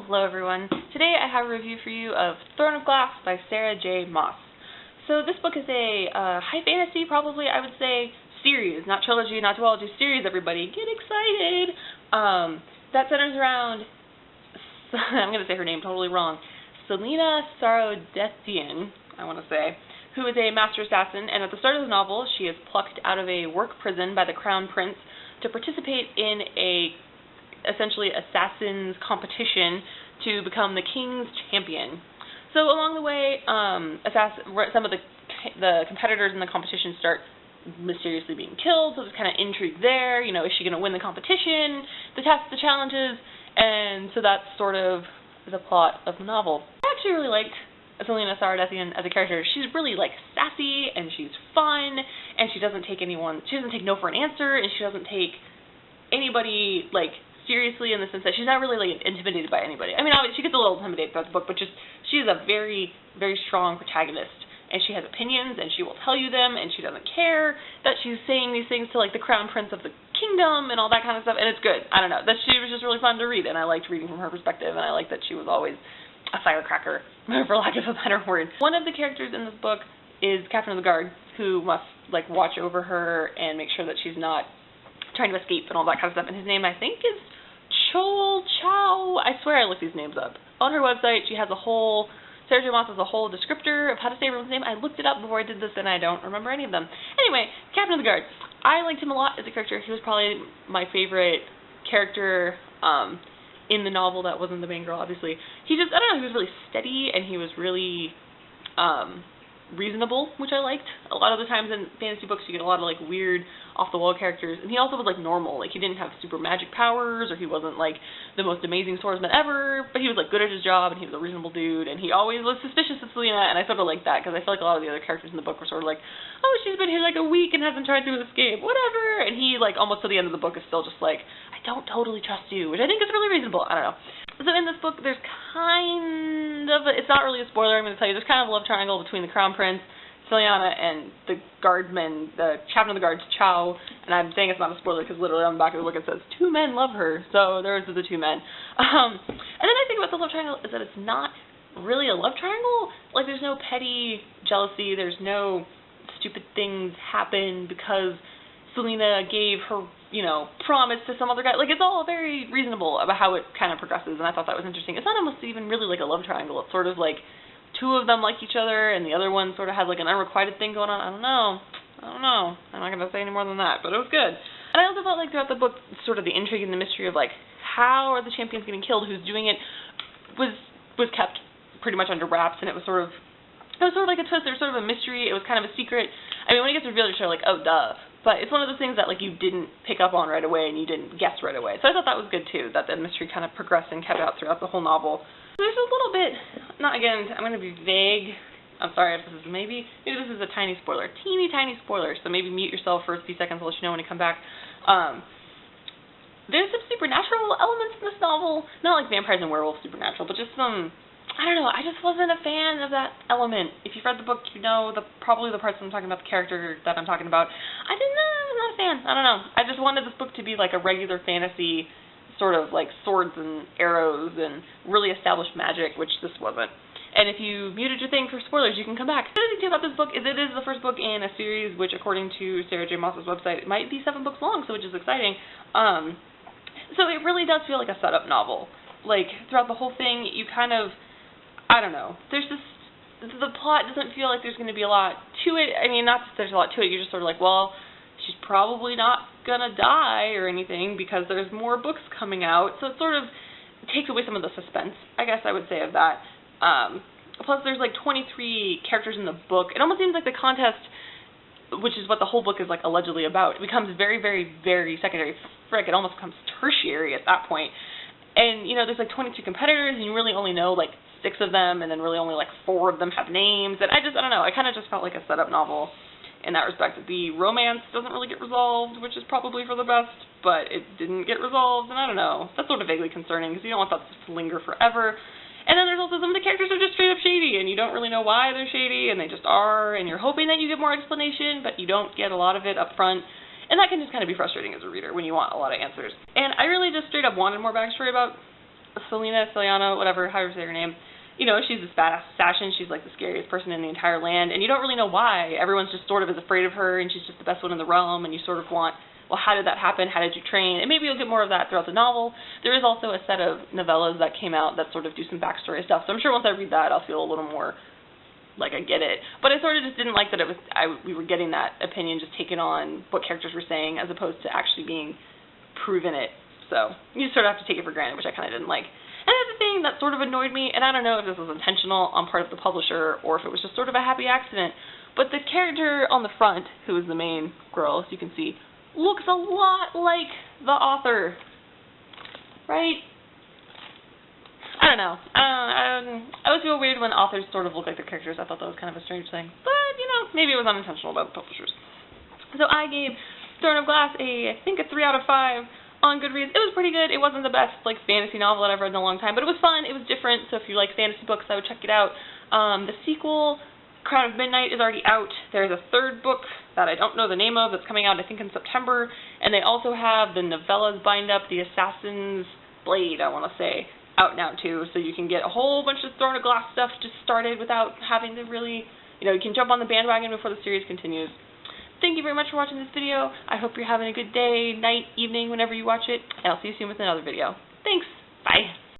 Hello everyone. Today I have a review for you of Throne of Glass by Sarah J. Maas. So this book is a high fantasy, probably I would say, series, not trilogy, not duology, series, everybody. Get excited! That centers around, I'm going to say her name totally wrong, Selena Sarodethian, I want to say, who is a master assassin, and at the start of the novel she is plucked out of a work prison by the Crown Prince to participate in essentially assassin's competition to become the king's champion. So along the way, some of the competitors in the competition start mysteriously being killed, so there's kind of intrigue there. You know, is she going to win the competition, the tests, the challenges, and so that's sort of the plot of the novel. I actually really liked Selena Sarodethian as a character. She's really like sassy and she's fun, and she doesn't take no for an answer, and she doesn't take anybody like seriously in the sense that she's not really like intimidated by anybody. I mean, obviously she gets a little intimidated throughout the book, but just she's a very, very strong protagonist, and she has opinions, and she will tell you them, and she doesn't care that she's saying these things to like the Crown Prince of the kingdom and all that kind of stuff, and it's good. I don't know, that she was just really fun to read, and I liked reading from her perspective, and I liked that she was always a firecracker, for lack of a better word. One of the characters in this book is Captain of the Guard, who must like watch over her and make sure that she's not trying to escape and all that kind of stuff, and his name I think is Chow. I swear I looked these names up. On her website, she has Sarah J. Maas has a whole descriptor of how to say everyone's name. I looked it up before I did this, and I don't remember any of them. Anyway, Captain of the Guard. I liked him a lot as a character. He was probably my favorite character in the novel that wasn't the main girl, obviously. He was really steady, and he was really reasonable, which I liked. A lot of the times in fantasy books you get a lot of like weird off-the-wall characters, and he also was like normal. Like he didn't have super magic powers, or he wasn't like the most amazing swordsman ever, but he was like good at his job, and he was a reasonable dude, and he always was suspicious of Selena, and I sort of liked that, because I feel like a lot of the other characters in the book were sort of like, oh, she's been here like a week and hasn't tried to escape, whatever, and he like almost to the end of the book is still just like, I don't totally trust you, which I think is really reasonable. I don't know. So in this book there's kind of it's not really a spoiler, I'm going to tell you, there's kind of a love triangle between the Crown Prince, Selena, and the guardsman, the Captain of the Guard, Chow, and I'm saying it's not a spoiler because literally on the back of the book it says, 2 men love her, so those are the 2 men. And then I think about the love triangle is that it's not really a love triangle. Like there's no petty jealousy, there's no stupid things happen because Selena gave her, promise to some other guy. Like it's all very reasonable about how it kind of progresses, and I thought that was interesting. It's not almost even really like a love triangle, it's sort of like 2 of them like each other, and the other one sort of has like an unrequited thing going on. I don't know. I'm not going to say any more than that, but it was good. And I also felt like throughout the book, sort of the intrigue and the mystery of like, how are the champions getting killed, who's doing it, was kept pretty much under wraps, and it was sort of like a twist. There was sort of a mystery. It was kind of a secret. I mean, when it gets revealed, you're like, oh, duh. But it's one of those things that like you didn't pick up on right away, and you didn't guess right away. So I thought that was good too, that the mystery kind of progressed and kept out throughout the whole novel. There's a little bit, I'm going to be vague. I'm sorry if maybe this is a tiny spoiler, teeny tiny spoiler, so maybe mute yourself for a few seconds. I'll let you know when you come back. There's some supernatural elements in this novel, not like vampires and werewolves supernatural, but just some, I don't know, I just wasn't a fan of that element. If you've read the book, you know probably the parts I'm talking about, the character that I'm talking about. I'm not a fan. I don't know. I just wanted this book to be like a regular fantasy, sort of like swords and arrows and really established magic, which this wasn't. And if you muted your thing for spoilers, you can come back. The other thing too about this book is it is the first book in a series which, according to Sarah J. Maas's website, it might be 7 books long, so which is exciting. So it really does feel like a setup novel. Like throughout the whole thing, you kind of, I don't know, there's this, the plot doesn't feel like there's going to be a lot to it. I mean, not that there's a lot to it, you're just sort of like, well, she's probably not gonna die or anything because there's more books coming out, so it sort of takes away some of the suspense, I guess I would say, of that. Plus there's like 23 characters in the book. It almost seems like the contest, which is what the whole book is like allegedly about, it becomes very, very, very secondary. Frick, it almost becomes tertiary at that point. And there's like 22 competitors, and you really only know like 6 of them, and then really only like 4 of them have names, and I don't know, I kind of just felt like a setup novel in that respect. The romance doesn't really get resolved, which is probably for the best, but it didn't get resolved, and I don't know. That's sort of vaguely concerning, because you don't want that to linger forever. And then there's also some of the characters are just straight up shady, and you don't really know why they're shady, and they just are, and you're hoping that you get more explanation, but you don't get a lot of it up front. And that can just kind of be frustrating as a reader when you want a lot of answers. And I really just straight up wanted more backstory about Celiana, whatever, however you say her name, you know, she's this badass assassin. She's like the scariest person in the entire land, and you don't really know why. Everyone's just sort of is afraid of her, and she's just the best one in the realm, and you sort of want, well, how did that happen? How did you train? And maybe you'll get more of that throughout the novel. There is also a set of novellas that came out that sort of do some backstory stuff, so I'm sure once I read that, I'll feel a little more like I get it. But I sort of just didn't like that we were getting that opinion just taken on what characters were saying as opposed to actually being proven it. So you sort of have to take it for granted, which I kind of didn't like. And that's the thing that sort of annoyed me, and I don't know if this was intentional on part of the publisher or if it was just sort of a happy accident, but the character on the front, who is the main girl, as you can see, looks a lot like the author, right? I don't know. I always feel weird when authors sort of look like their characters. I thought that was kind of a strange thing, but, you know, maybe it was unintentional by the publishers. So I gave Throne of Glass I think a 3 out of 5. On Goodreads. It was pretty good. It wasn't the best like fantasy novel that I've read in a long time, but it was fun. It was different, so if you like fantasy books, I would check it out. The sequel, Crown of Midnight, is already out. There's a third book that I don't know the name of that's coming out, I think, in September, and they also have the novellas bind up, The Assassin's Blade, I want to say, out now too, so you can get a whole bunch of Throne of Glass stuff just started without having to really, you know, you can jump on the bandwagon before the series continues. Thank you very much for watching this video. I hope you're having a good day, night, evening, whenever you watch it, and I'll see you soon with another video. Thanks. Bye.